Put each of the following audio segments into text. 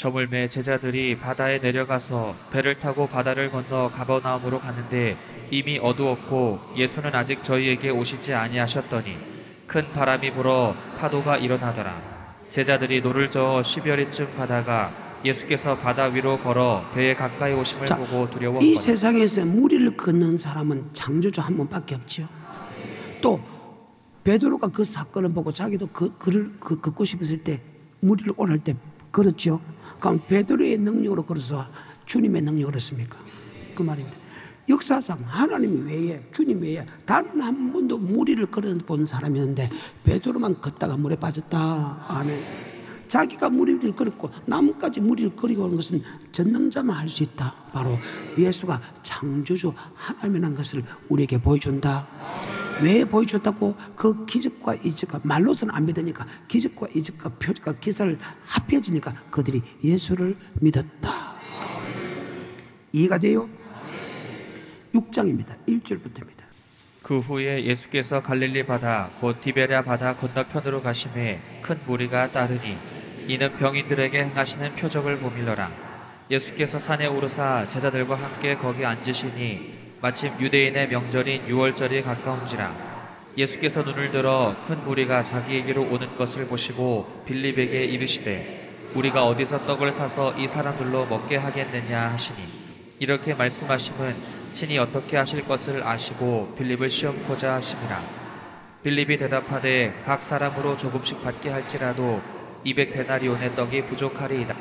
저물매 제자들이 바다에 내려가서 배를 타고 바다를 건너 가버나움으로 가는데 이미 어두웠고 예수는 아직 저희에게 오시지 아니하셨더니 큰 바람이 불어 파도가 일어나더라. 제자들이 노를 저어 10여리쯤 가다가 예수께서 바다 위로 걸어 배에 가까이 오심을 보고 두려워하거든. 이 세상에서 무리를 걷는 사람은 창조주 한 분밖에 없죠. 또 베드로가 그 사건을 보고 자기도 그를 걷고 싶었을 때 무리를 오랄 때 걸었죠. 그럼 베드로의 능력으로 걸어서 주님의 능력으로 했습니까? 그 말입니다. 역사상 하나님 외에 주님 외에 단 한 번도 무리를 걸어본 사람이 있는데 베드로만 걷다가 물에 빠졌다. 아멘. 자기가 무리를 걸었고 남까지 무리를 걸이고 오는 것은 전능자만 할 수 있다. 바로 예수가 창조주 하나님이라는 것을 우리에게 보여준다. 왜 보여줬다고? 그 기적과 이적과 말로서는 안 믿으니까 기적과 이적과 표적과 기사를 합해지니까 그들이 예수를 믿었다. 이해가 돼요? 6장입니다. 1절부터입니다. 그 후에 예수께서 갈릴리 바다 곧 디베랴 바다 건너편으로 가심에 큰 무리가 따르니 이는 병인들에게 행하시는 표적을 보밀러라. 예수께서 산에 오르사 제자들과 함께 거기 앉으시니 마침 유대인의 명절인 유월절이 가까운지라. 예수께서 눈을 들어 큰 무리가 자기에게로 오는 것을 보시고 빌립에게 이르시되 우리가 어디서 떡을 사서 이 사람들로 먹게 하겠느냐 하시니 이렇게 말씀하심은 친히 어떻게 하실 것을 아시고 빌립을 시험코자 하심이라. 빌립이 대답하되 각 사람으로 조금씩 받게 할지라도 200데나리온의 떡이 부족하리이다.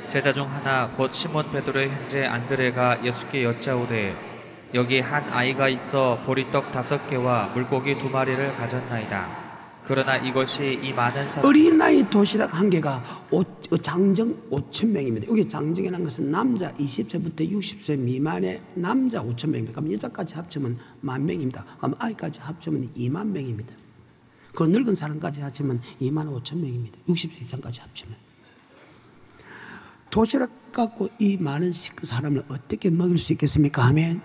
제자 중 하나 곧 시몬 베드로의 형제 안드레가 예수께 여짜오되 여기 한 아이가 있어 보리떡 5개와 물고기 2마리를 가졌나이다. 그러나 이것이 이 많은 사람 어린아이 도시락 1개가 장정 5,000명입니다. 여기 장정이라는 것은 남자 20세부터 60세 미만의 남자 5,000명입니다. 그럼 여자까지 합치면 10,000명입니다. 그럼 아이까지 합치면 20,000명입니다. 그 늙은 사람까지 합치면 25,000명입니다. 60세 이상까지 합치면. 도시락 갖고 이 많은 사람을 어떻게 먹일 수 있겠습니까? 아멘.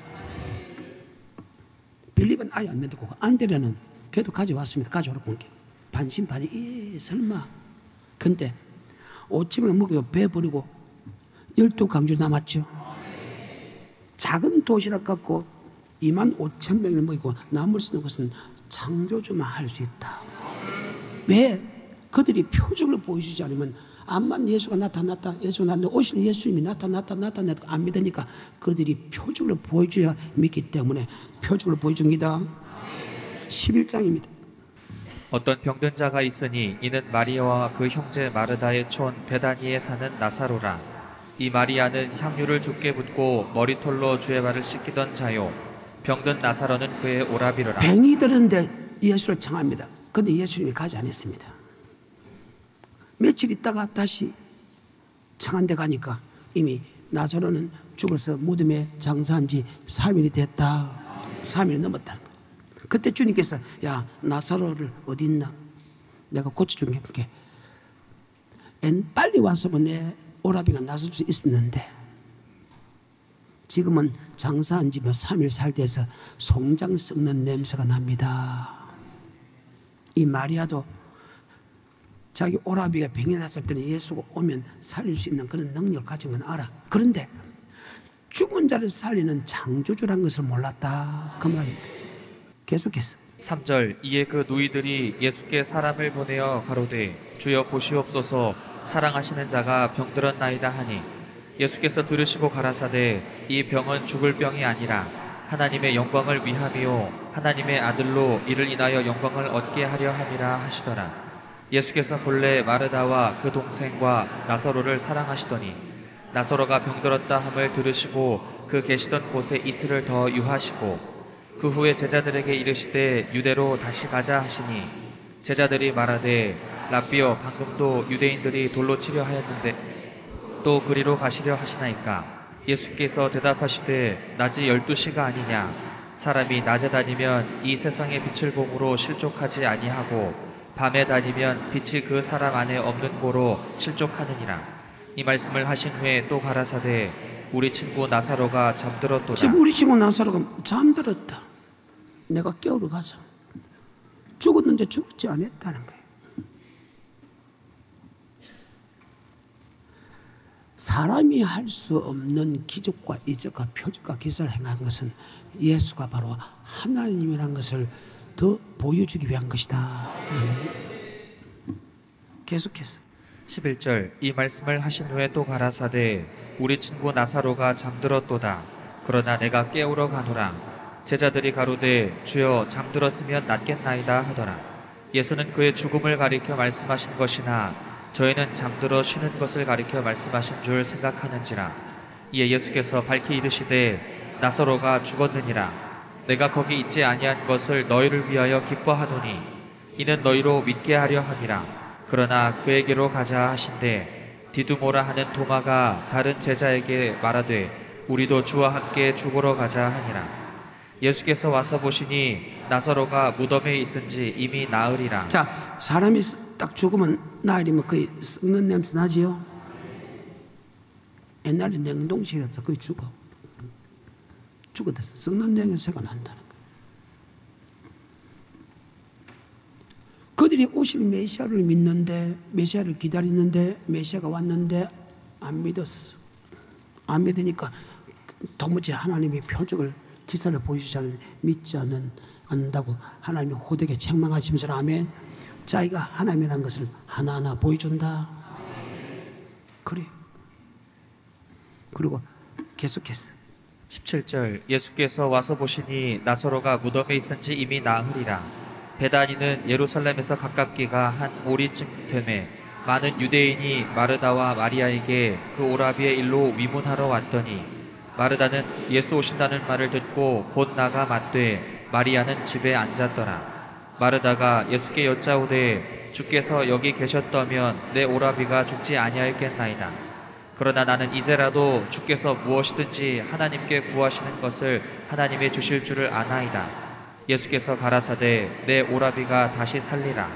빌립은 아예 안 내두고 안드레는 걔도 가져왔습니다. 가져오라고 보니까 반신반의 설마. 근데 5,000명을 먹이고 배버리고 12강주 남았죠. 작은 도시락 갖고 25,000명을 먹이고 남을 수 있는 것은 창조주만 할 수 있다. 왜? 그들이 표적을 보여주지 않으면 암만 예수가 나타났다, 예수가 나타났다, 오시는 예수님이 나타났다 안 믿으니까 그들이 표적을 보여줘야 믿기 때문에 표적을 보여줍니다. 11장입니다. 어떤 병든 자가 있으니 이는 마리아와 그 형제 마르다의 촌 베다니에 사는 나사로라. 이 마리아는 향유를 주께 붓고 머리털로 주의 발을 씻기던 자요 병든 나사로는 그의 오라비로라. 병이 들었는데 예수를 청합니다. 그런데 예수님이 가지 않았습니다. 며칠 있다가 다시 청한 데 가니까 이미 나사로는 죽어서 무덤에 장사한 지 3일이 됐다. 3일이 넘었다는 거예요. 그때 주님께서 야 나사로를 어디 있나? 내가 고쳐줄게. 빨리 왔으면 내 오라비가 나설 수 있었는데 지금은 장사한 지 3일 살돼서 송장 썩는 냄새가 납니다. 이 마리아도 자기 오라비가 병이 났을 때는 예수가 오면 살릴 수 있는 그런 능력을 가진 건 알아. 그런데 죽은 자를 살리는 창조주라는 것을 몰랐다. 그 말입니다. 계속해서 3절 이에 그 누이들이 예수께 사람을 보내어 가로되 주여 보시옵소서 사랑하시는 자가 병들었나이다 하니 예수께서 들으시고 가라사대 이 병은 죽을 병이 아니라 하나님의 영광을 위함이요 하나님의 아들로 이를 인하여 영광을 얻게 하려 함이라 하시더라. 예수께서 본래 마르다와 그 동생과 나사로를 사랑하시더니 나사로가 병들었다 함을 들으시고 그 계시던 곳에 이틀을 더 유하시고 그 후에 제자들에게 이르시되 유대로 다시 가자 하시니 제자들이 말하되 랍비여 방금도 유대인들이 돌로 치려 하였는데 또 그리로 가시려 하시나이까. 예수께서 대답하시되 낮이 12시가 아니냐. 사람이 낮에 다니면 이 세상의 빛을 봄으로 실족하지 아니하고 밤에 다니면 빛이 그 사람 안에 없는 고로 실족하느니라. 이 말씀을 하신 후에 또 가라사대 우리 친구 나사로가 잠들었도다. 지금 우리 친구 나사로가 잠들었다. 내가 깨우러 가자. 죽었는데 죽지 않았다는 거예요. 사람이 할 수 없는 기적과 이적과 표적과 기사를 행한 것은 예수가 바로 하나님이라는 것을 더 보여주기 위한 것이다. 계속해서 11절 이 말씀을 하신 후에 또 가라사대 우리 친구 나사로가 잠들었도다. 그러나 내가 깨우러 가노라. 제자들이 가로되 주여 잠들었으면 낫겠나이다 하더라. 예수는 그의 죽음을 가리켜 말씀하신 것이나 저희는 잠들어 쉬는 것을 가리켜 말씀하신 줄 생각하는지라. 이에 예수께서 밝히 이르시되 나사로가 죽었느니라. 내가 거기 있지 아니한 것을 너희를 위하여 기뻐하노니 이는 너희로 믿게 하려 함이라. 그러나 그에게로 가자 하신대 디두모라 하는 도마가 다른 제자에게 말하되 우리도 주와 함께 죽으러 가자 하니라. 예수께서 와서 보시니 나사로가 무덤에 있은지 이미 나으리라. 자, 사람이 딱 죽으면 나으리면 거의 썩는 냄새 나지요. 옛날에 냉동실이 없어 거의 죽었어. 썩는 냄새가 난다는 거예요. 그들이 오실 메시아를 믿는데, 메시아를 기다리는데, 메시아가 왔는데 안 믿었어. 안 믿으니까 도무지 하나님의 표적을 기사를 보여주지 않으면 믿지 않는다고 하나님이 호되게 책망하시면서 아멘. 자기가 하나님이라는 것을 하나하나 보여준다. 그래. 그리고 계속해서 17절 예수께서 와서 보시니 나사로가 무덤에 있은지 이미 나으리라. 베다니는 예루살렘에서 가깝기가 한 오리쯤 되매 많은 유대인이 마르다와 마리아에게 그 오라비의 일로 위문하러 왔더니 마르다는 예수 오신다는 말을 듣고 곧 나가 맞되 마리아는 집에 앉았더라. 마르다가 예수께 여짜오되 주께서 여기 계셨다면 내 오라비가 죽지 아니하였겠나이다. 그러나 나는 이제라도 주께서 무엇이든지 하나님께 구하시는 것을 하나님이 주실 줄을 아나이다. 예수께서 가라사대 내 오라비가 다시 살리라.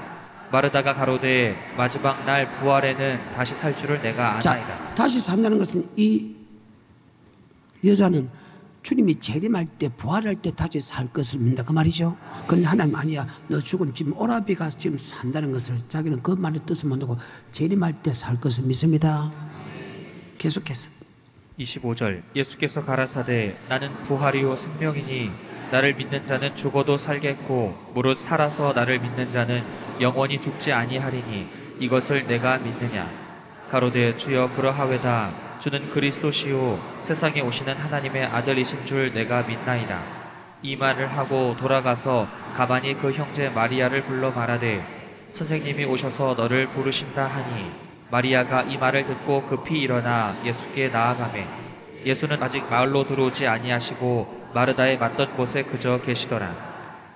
마르다가 가로되 마지막 날 부활에는 다시 살 줄을 내가 아나이다. 자, 다시 산다는 것은 이 여자는 주님이 재림할 때 부활할 때 다시 살 것을 믿는다 그 말이죠. 그런데 하나님 아니야. 너 죽은 지금 오라비가 지금 산다는 것을 자기는 그 말의 뜻을 모르고 재림할 때 살 것을 믿습니다. 계속해서 25절 예수께서 가라사대 나는 부활이요 생명이니 나를 믿는 자는 죽어도 살겠고 무릇 살아서 나를 믿는 자는 영원히 죽지 아니하리니 이것을 내가 믿느냐. 가로되 주여 그러하외다. 주는 그리스도시요 세상에 오시는 하나님의 아들이신 줄 내가 믿나이다. 이 말을 하고 돌아가서 가만히 그 형제 마리아를 불러 말하되 선생님이 오셔서 너를 부르신다 하니 마리아가 이 말을 듣고 급히 일어나 예수께 나아가매 예수는 아직 마을로 들어오지 아니하시고 마르다에 맞던 곳에 그저 계시더라.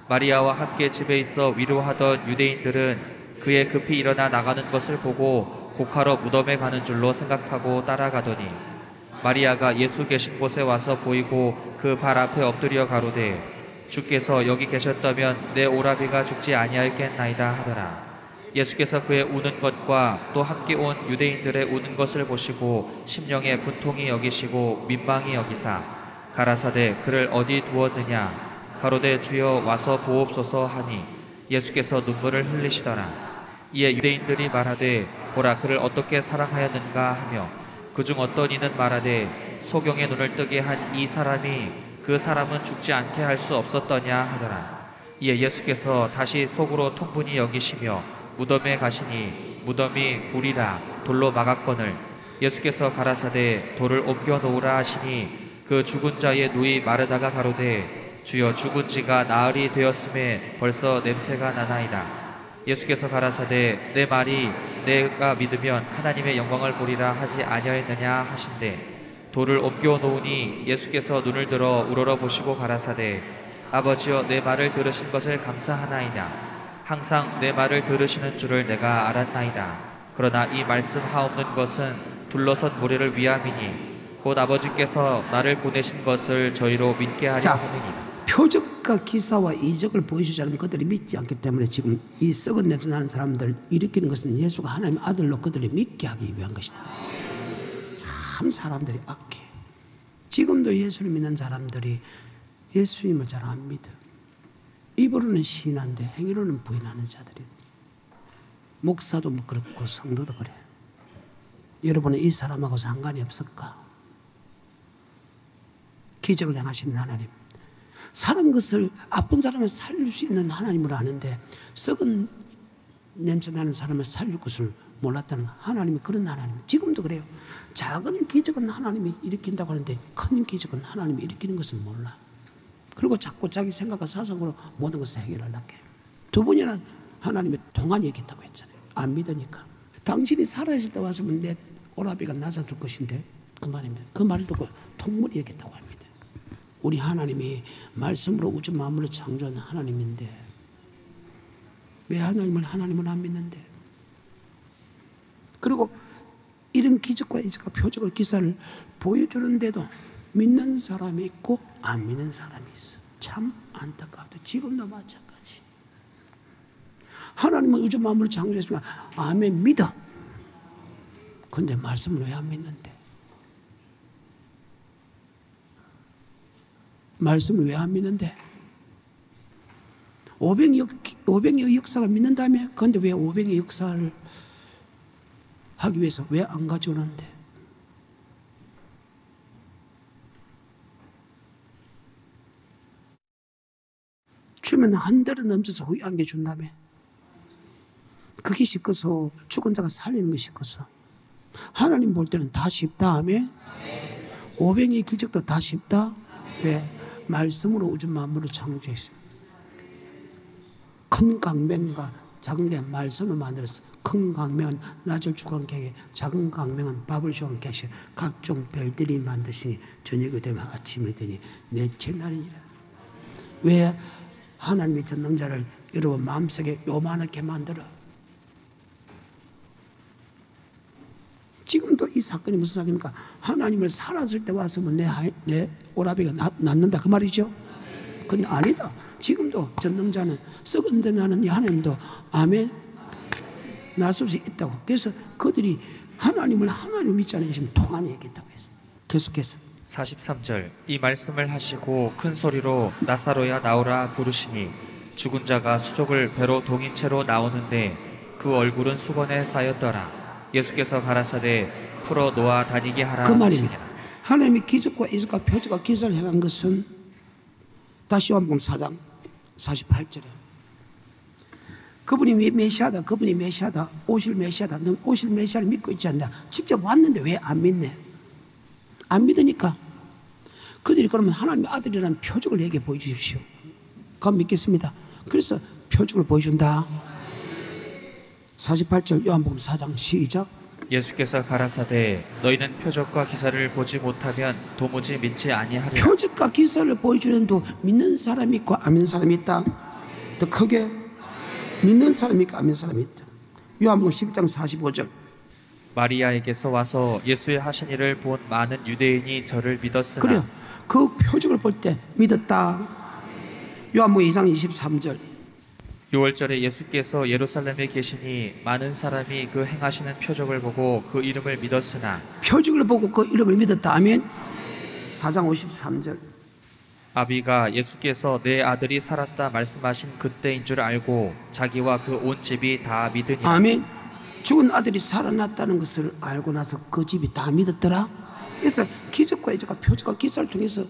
마리아와 함께 집에 있어 위로하던 유대인들은 그의 급히 일어나 나가는 것을 보고 곡하러 무덤에 가는 줄로 생각하고 따라가더니 마리아가 예수 계신 곳에 와서 보이고 그 발 앞에 엎드려 가로되 주께서 여기 계셨다면 내 오라비가 죽지 아니하였겠나이다 하더라. 예수께서 그의 우는 것과 또 함께 온 유대인들의 우는 것을 보시고 심령에 분통이 여기시고 민망히 여기사 가라사대 그를 어디 두었느냐. 가로되 주여 와서 보옵소서 하니 예수께서 눈물을 흘리시더라. 이에 유대인들이 말하되 보라 그를 어떻게 사랑하였는가 하며 그중 어떤 이는 말하되 소경의 눈을 뜨게 한 이 사람이 그 사람은 죽지 않게 할 수 없었더냐 하더라. 이에 예수께서 다시 속으로 통분히 여기시며 무덤에 가시니 무덤이 불이라 돌로 막았거늘 예수께서 가라사대 돌을 옮겨 놓으라 하시니 그 죽은 자의 누이 마르다가 가로되 주여 죽은 지가 나흘이 되었음에 벌써 냄새가 나나이다. 예수께서 가라사대 내 말이 내가 믿으면 하나님의 영광을 보리라 하지 아니하였느냐 하신대 돌을 옮겨 놓으니 예수께서 눈을 들어 우러러 보시고 가라사대 아버지여 내 말을 들으신 것을 감사하나이다. 항상 내 말을 들으시는 줄을 내가 알았나이다. 그러나 이 말씀 하옵는 것은 둘러선 무리를 위함이니 곧 아버지께서 나를 보내신 것을 저희로 믿게 하려 함이니라. 표적과 기사와 이적을 보여주지 않으면 그들이 믿지 않기 때문에 지금 이 썩은 냄새 나는 사람들 일으키는 것은 예수가 하나님의 아들로 그들을 믿게 하기 위한 것이다. 참 사람들이 악해. 지금도 예수를 믿는 사람들이 예수님을 잘 안 믿어. 입으로는 시인한데 행위로는 부인하는 자들이. 목사도 그렇고 성도도 그래. 여러분은 이 사람하고 상관이 없을까? 기적을 행하시는 하나님, 사는 것을, 아픈 사람을 살릴 수 있는 하나님을 아는데 썩은 냄새 나는 사람을 살릴 것을 몰랐다는 하나님이 그런 하나님. 지금도 그래요. 작은 기적은 하나님이 일으킨다고 하는데 큰 기적은 하나님이 일으키는 것을 몰라. 그리고 자꾸 자기 생각과 사상으로 모든 것을 해결하려고 해요. 두 번이나 하나님의 동안이 얘기했다고 했잖아요. 안 믿으니까. 당신이 살아있을 때 왔으면 내 오라비가 낮아질 것인데, 그 말입니다. 그 말을 듣고 통물이 얘기했다고 합니다. 우리 하나님이 말씀으로 우주 만물을 창조한 하나님인데 왜 하나님을 안 믿는데? 그리고 이런 기적과 이적과 표적을 기사를 보여주는데도 믿는 사람이 있고 안 믿는 사람이 있어. 참 안타깝다. 지금도 마찬가지. 하나님은 우주 만물을 창조했으면 아멘 믿어. 근데 말씀을 왜 안 믿는데? 말씀을 왜 안 믿는데? 500의 역사를 믿는다며? 그런데 왜 500의 역사를 하기 위해서 왜 안 가져오는데? 주면 한 달은 넘쳐서 후회 안 준다며? 그게 쉽고서 죽은 자가 살리는 것이 쉽고서 하나님 볼 때는 다 쉽다 하며 500의 기적도 다 쉽다? 왜? 말씀으로 우주 만물을 창조했습니다. 큰 강명과 작은 게 말씀을 만들었어. 큰 강명은 낮을 주간 객에, 작은 강명은 밥을 주간 객에 각종 별들이 만드시니 저녁이 되면 아침이 되니 넷째 날이니라. 왜 하나님의 전능자를 여러분 마음속에 요만하게 만들어? 지금도 이 사건이 무슨 사건입니까? 하나님을 살았을 때 왔으면 내 오라비가 낫는다 그 말이죠. 근데 아니다. 지금도 전능자는 썩은 데 나는 이 하나님도 아멘 나설 수 있다고. 그래서 그들이 하나님을 믿지 않는 것이면 통한이 얘기했다고 했어요. 계속해서 43절 이 말씀을 하시고 큰 소리로 나사로야 나오라 부르시니 죽은 자가 수족을 배로 동인 채로 나오는데 그 얼굴은 수건에 쌓였더라. 예수께서 가라사대 풀어 놓아 다니게 하라. 그 말입니다. 하나님이 기적과 이적과 표적과 기사를 행한 것은 다시 요한복음 4장 48절에 그분이 메시아다, 그분이 메시아다, 오실 메시아다, 넌 오실 메시아를 믿고 있지 않냐? 직접 왔는데 왜 안 믿네? 안 믿으니까 그들이 그러면 하나님의 아들이라는 표적을 내게 보여주십시오. 그럼 믿겠습니다. 그래서 표적을 보여준다. 48절 요한복음 4장 시작. 예수께서 가라사대 너희는 표적과 기사를 보지 못하면 도무지 믿지 아니하리라. 표적과 기사를 보여주는도 믿는 사람이 있고 안 믿는 사람이 있다. 더 크게 믿는 사람이 있고 안 믿는 사람이 있다. 요한복음 12장 45절 마리아에게서 와서 예수의 하신 일을 본 많은 유대인이 저를 믿었으나 그래요. 그 표적을 볼 때 믿었다. 요한복음 2장 23절 6월절에 예수께서 예루살렘에 계시니 많은 사람이 그 행하시는 표적을 보고 그 이름을 믿었으나 표적을 보고 그 이름을 믿었다. 아멘. 4장 53절 아비가 예수께서 내 아들이 살았다 말씀하신 그때인 줄 알고 자기와 그 온 집이 다 믿으니. 아멘. 죽은 아들이 살아났다는 것을 알고 나서 그 집이 다 믿었더라. 그래서 기적과 이적과 표적과 기사를 통해서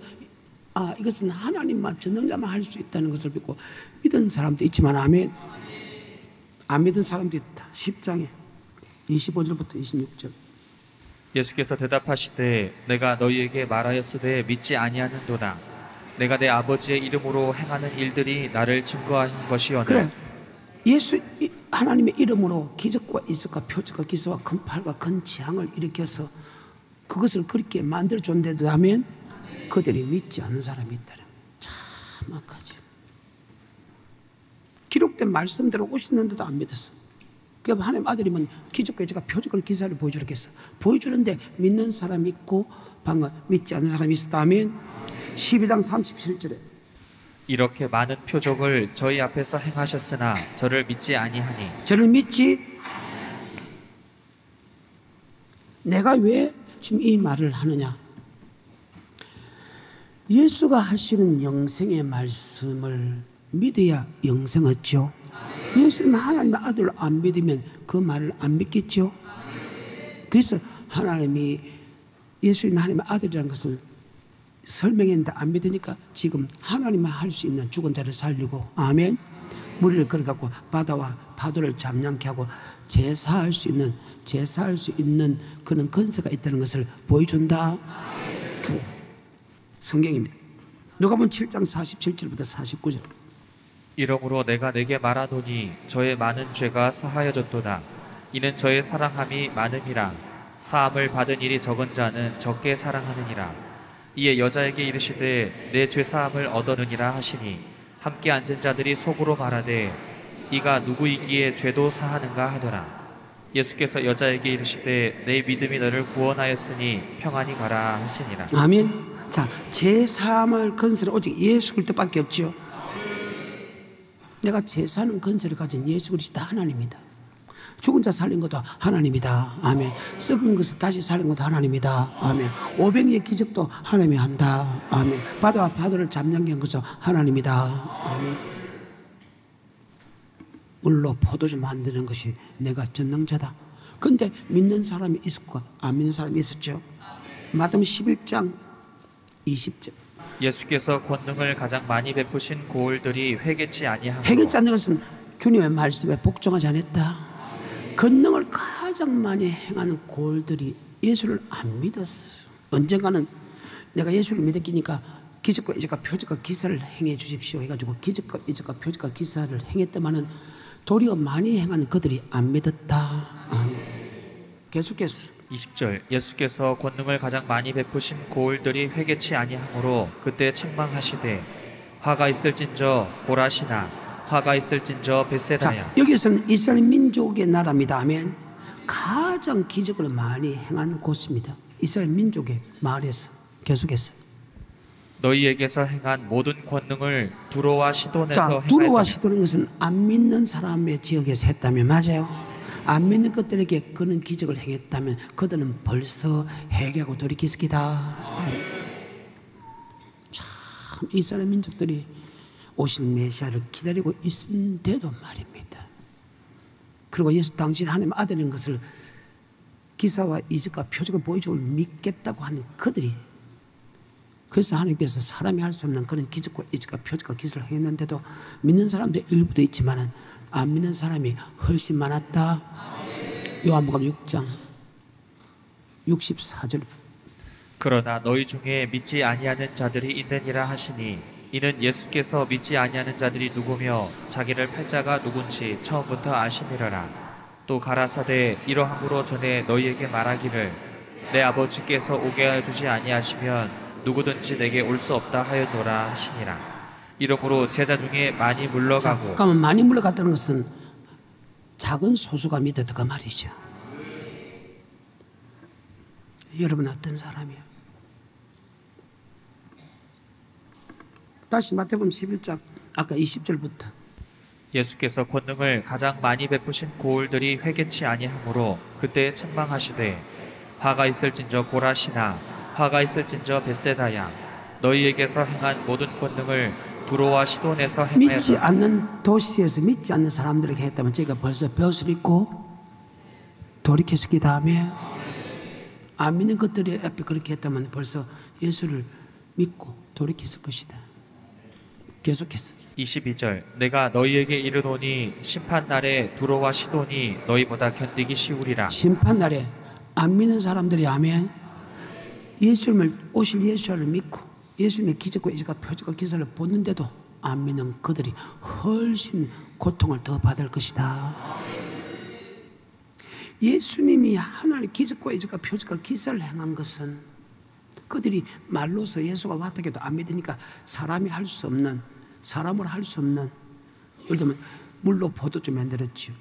이것은 하나님만 전능자만 할 수 있다는 것을 믿고 믿은 사람도 있지만 아멘. 안 믿은 사람도 있다. 10장에 25절부터 26절 예수께서 대답하시되 내가 너희에게 말하였으되 믿지 아니하는도다. 내가 내 아버지의 이름으로 행하는 일들이 나를 증거하는 것이오늘. 그래. 하나님의 이름으로 기적과 이적과 표적과 기사와 큰 팔과 큰 재앙을 일으켜서 그것을 그렇게 만들어줬는데도 아멘. 그들이 믿지 않는 사람이 있다는 참 악하지. 기록된 말씀대로 오시는데도 안 믿었어. 그러니까 하나님 아들이면 기적과 이적과 표적과 기사를 보여주겠어. 보여주는데 믿는 사람이 있고 방금 믿지 않는 사람이 있었다. 아멘. 12장 37절에 이렇게 많은 표적을 저희 앞에서 행하셨으나 저를 믿지 아니하니. 저를 믿지. 내가 왜 지금 이 말을 하느냐? 예수가 하시는 영생의 말씀을 믿어야 영생 얻죠. 예수는 하나님의 아들을 안 믿으면 그 말을 안 믿겠죠. 그래서 하나님이 예수님이 하나님의 아들이라는 것을 설명했는데 안 믿으니까 지금 하나님만 할 수 있는 죽은 자를 살리고, 아멘. 무리를 걸어갖고 바다와 파도를 잠잠케 하고 제사할 수 있는 그런 권세가 있다는 것을 보여준다. 그 성경입니다. 누가복음 7장 47절부터 49절. 이러므로 내가 내게 말하노니 저의 많은 죄가 사하여졌도다. 이는 저의 사랑함이 많음이라. 사함을 받은 일이 적은 자는 적게 사랑하느니라. 이에 여자에게 이르시되 내 죄사함을 얻었느니라 하시니 함께 앉은 자들이 속으로 말하되 이가 누구이기에 죄도 사하는가 하더라. 예수께서 여자에게 이르시되 내 믿음이 너를 구원하였으니 평안히 가라 하시니라. 아멘. 자, 제사함을 건설은 오직 예수 그리스도밖에 없지요. 내가 제사하는 건설을 가진 예수 그리스도 하나님이다. 죽은 자 살린 것도 하나님이다. 아멘. 썩은 것을 다시 살린 것도 하나님이다. 아멘. 500의 기적도 하나님이 한다. 아멘. 바다와 파도를 잠잠케 한 것도 하나님이다. 아멘. 물로 포도주 만드는 것이 내가 전능자다. 근데 믿는 사람이 있었고 안 믿는 사람이 있었죠. 마태복음 11장 20절. 예수께서 권능을 가장 많이 베푸신 고을들이 회개치 아니하므로. 회개치 않는 것은 주님의 말씀에 복종하지 않았다. 권능을 가장 많이 행하는 고을들이 예수를 안 믿었어요. 언젠가는 내가 예수를 믿었기니까 기적과 이적과 표적과 기사를 행해 주십시오 해가지고 기적과 이적과 표적과 기사를 행했더만은 도리어 많이 행한 그들이 안 믿었다. 계속해서 20절. 예수께서 권능을 가장 많이 베푸신 고을들이 회개치 아니하므로 그때 책망하시되 화가 있을진저 고라시나 화가 있을진저 벳세다야. 자, 여기서는 이스라엘 민족의 나라입니다. 아멘. 가장 기적을 많이 행한 곳입니다. 이스라엘 민족의 마을에서. 계속해서 너희에게서 행한 모든 권능을 두로와 시돈에서 자, 두로와 시돈인 것은 안 믿는 사람의 지역에서 했다면 맞아요. 안 믿는 것들에게 그런 기적을 행했다면 그들은 벌써 회개하고 돌이켰을 기다. 참 이스라엘 민족들이 오신 메시아를 기다리고 있는데도 말입니다. 그리고 예수 당신 하나님의 아들인 것을 기사와 이적과 표적을 보여주고 믿겠다고 하는 그들이, 그래서 하나님께서 사람이 할 수 없는 그런 기적과 이적과 표적과 기사를 했는데도 믿는 사람도 일부도 있지만 안 믿는 사람이 훨씬 많았다. 요한복음 6장 64절. 그러나 너희 중에 믿지 아니하는 자들이 있느니라 하시니 이는 예수께서 믿지 아니하는 자들이 누구며 자기를 팔자가 누군지 처음부터 아심이라라. 또 가라사대 이러함으로 전에 너희에게 말하기를 내 아버지께서 오게 하여 주지 아니하시면 누구든지 내게 올 수 없다 하였노라 하시니라. 이러므로 제자 중에 많이 물러가고. 그러면 많이 물러갔다는 것은 작은 소수가 믿었다 그 말이죠. 여러분 어떤 사람이야? 다시 마태복음 11장 아까 20절부터. 예수께서 권능을 가장 많이 베푸신 고을들이 회개치 아니하므로 그때 책망하시되 화가 있을진저 고라시나 화가 있을진저 벳세다야. 너희에게서 행한 모든 권능을 두로와 시돈에서 행하여서. 믿지 않는 도시에서 믿지 않는 사람들에게 했다면 제가 벌써 벼슬 있고 돌이켰을 그 다음에 안 믿는 것들이 앞에 그렇게 했다면 벌써 예수를 믿고 돌이켰을 것이다. 계속해서 22절. 내가 너희에게 이르노니 심판날에 두로와 시돈이 너희보다 견디기 쉬우리라. 심판날에 안 믿는 사람들이 아멘. 예수님을 오실 예수를 믿고 예수님의 기적과 이적과 표적과 기사를 보는데도 안 믿는 그들이 훨씬 고통을 더 받을 것이다. 예수님이 하나님의 기적과 이적과 표적과 기사를 행한 것은 그들이 말로서 예수가 왔다 해도 안 믿으니까 사람이 할 수 없는, 사람으로 할 수 없는, 예를 들면 물로 포도주 만들었지요.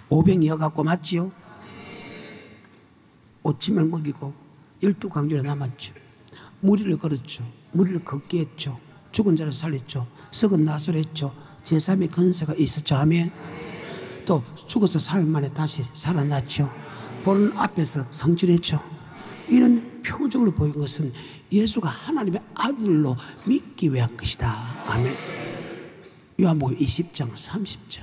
500여 갖고 맞지요. 오침을 먹이고 12강주에 남았죠. 무리를 걸었죠. 무리를 걷게 했죠. 죽은 자를 살렸죠. 썩은 나술 했죠. 제3의 건세가 있었죠. 아멘. 또 죽어서 사흘 만에 다시 살아났죠. 보는 앞에서 성취했죠. 이런 표적으로 보인 것은 예수가 하나님의 아들로 믿기 위한 것이다. 아멘. 요한복음 20장 30절.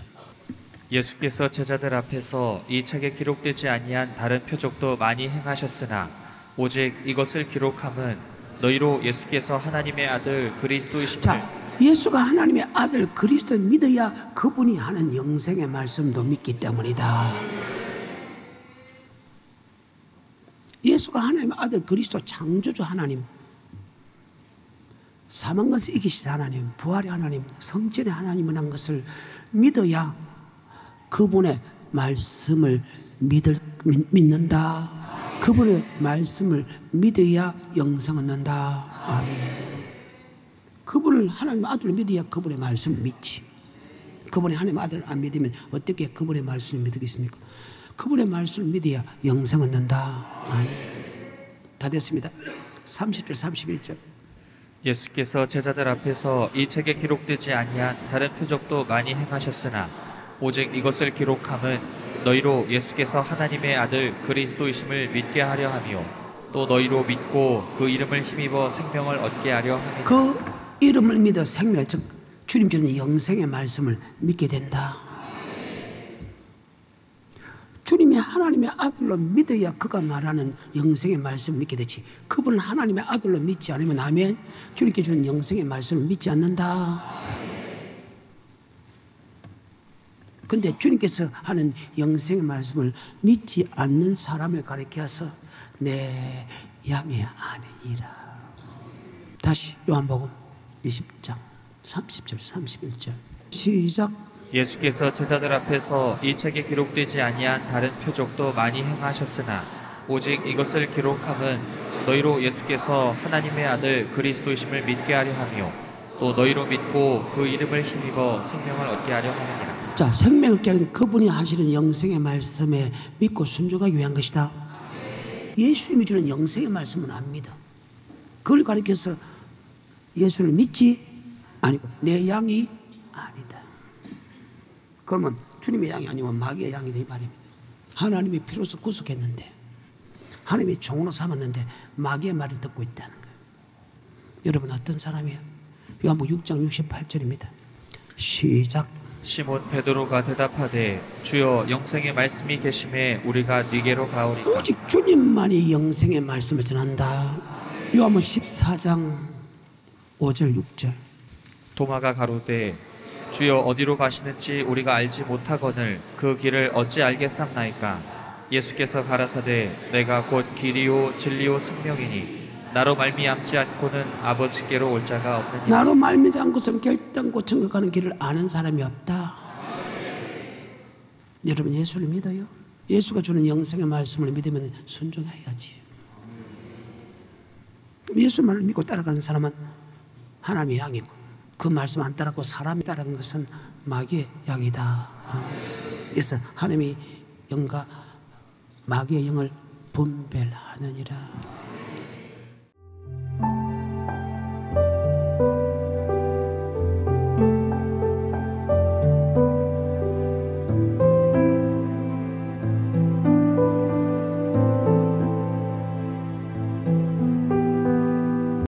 예수께서 제자들 앞에서 이 책에 기록되지 아니한 다른 표적도 많이 행하셨으나 오직 이것을 기록함은 너희로 예수께서 하나님의 아들 그리스도이심을. 자, 예수가 하나님의 아들 그리스도를 믿어야 그분이 하는 영생의 말씀도 믿기 때문이다. 예수가 하나님의 아들 그리스도 창조주 하나님, 사망 것을 이기신 하나님, 부활의 하나님, 성전의 하나님을 한 것을 믿어야 그분의 말씀을 믿는다. 그분의 말씀을 믿어야 영생을 얻는다. 아멘. 그분을 하나님의 아들로 믿어야 그분의 말씀을 믿지. 그분의 하나님의 아들을 안 믿으면 어떻게 그분의 말씀을 믿겠습니까? 그분의 말씀을 믿어야 영생을 얻는다. 아멘. 다 됐습니다. 30절 31절. 예수께서 제자들 앞에서 이 책에 기록되지 아니한 다른 표적도 많이 행하셨으나 오직 이것을 기록함은 너희로 예수께서 하나님의 아들 그리스도이심을 믿게 하려 함이요 또 너희로 믿고 그 이름을 힘입어 생명을 얻게 하려 함이라. 그 이름을 믿어 생명, 즉 주님 주는 영생의 말씀을 믿게 된다. 주님이 하나님의 아들로 믿어야 그가 말하는 영생의 말씀을 믿게 되지. 그분은 하나님의 아들로 믿지 않으면 아멘. 주님께 주는 영생의 말씀을 믿지 않는다. 근데 주님께서 하는 영생의 말씀을 믿지 않는 사람을 가리켜서 내 양의 아내이라. 다시 요한복음 20장 30절 31절 시작. 예수께서 제자들 앞에서 이 책에 기록되지 아니한 다른 표적도 많이 행하셨으나 오직 이것을 기록함은 너희로 예수께서 하나님의 아들 그리스도이심을 믿게 하려 함이요 또 너희로 믿고 그 이름을 힘입어 생명을 얻게 하려 함이니라. 자, 생명을 얻게 하는 그분이 하시는 영생의 말씀에 믿고 순종하기 위한 것이다. 예수님이 주는 영생의 말씀은 안 믿어. 그걸 가리켜서 예수를 믿지 아니고 내 양이 아니다. 그러면 주님의 양이 아니면 마귀의 양이 돼 말입니다. 하나님의 피로서 구속했는데 하나님의 종으로 삼았는데 마귀의 말을 듣고 있다는 거예요. 여러분 어떤 사람이에요? 요한복음 6장 68절입니다. 시작. 시몬 베드로가 대답하되 주여 영생의 말씀이 계심에 우리가 네게로 가오리까. 오직 주님만이 영생의 말씀을 전한다. 요한복음 14장 5절 6절. 도마가 가로되 주여 어디로 가시는지 우리가 알지 못하거늘 그 길을 어찌 알겠삼나이까. 예수께서 가라사대 내가 곧 길이요 진리요 생명이니 나로 말미암지 않고는 아버지께로 올 자가 없느니라. 나로 말미암지 않고서는 결단코 천국 가는 길을 아는 사람이 없다. 여러분 예수를 믿어요? 예수가 주는 영생의 말씀을 믿으면 순종해야지. 예수 말을 믿고 따라가는 사람은 하나님의 양이고 그 말씀 안 따라가고 사람이 따라가는 것은 마귀의 양이다. 그래서 하나님의 영과 마귀의 영을 분별하느니라.